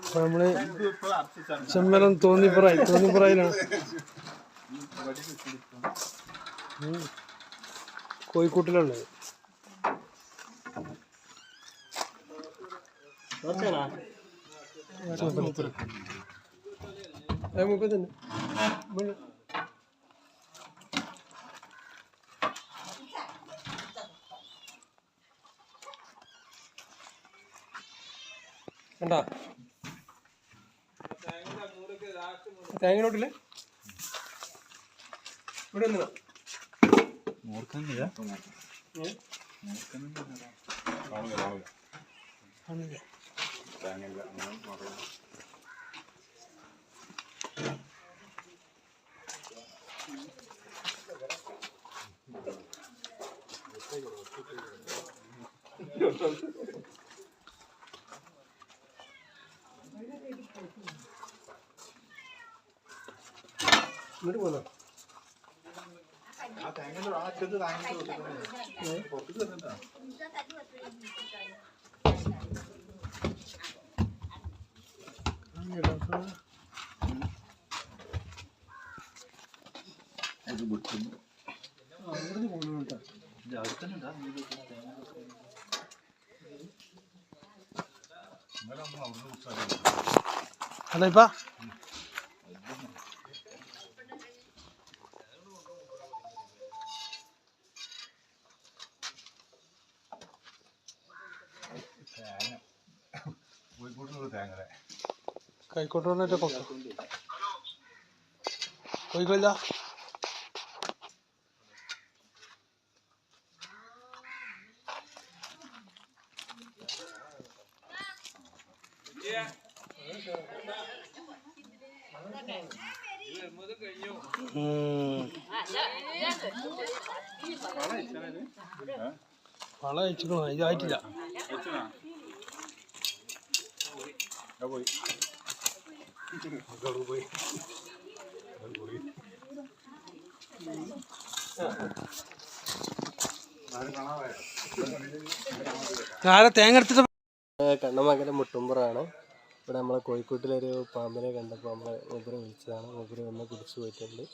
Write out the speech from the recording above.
അപ്പോൾ നമ്മൾ ചെമ്മലം തോന്നിപ്പുറയിലാണ് കോഴിക്കോട്ടിലുള്ളത്. മുപ്പത്തന്നെ കണ്ടാ തേങ്ങയിലോട്ടില്ലേ ഇവിടെ ഒന്നും ഇങ്ങോട്ട് പോന്നോ അല്ലപ്പാ കൈക്കോട്ട് വന്നിട്ട് കോഴിക്കോല്ല വളം അയച്ചിക്കണോ ഇതായിട്ടില്ല. തേങ്ങ എടുത്തിട്ട് കണ്ണമംഗലം മുട്ടുമ്പുറാണ്. ഇവിടെ നമ്മളെ കോഴിക്കോട്ടിലൊരു പാമ്പിനെ കണ്ടപ്പോൾ നമ്മളെ മൂപ്പരെ വിളിച്ചതാണ്. മൂപ്പര് വന്ന് പിടിച്ചു പോയിട്ടുണ്ട്.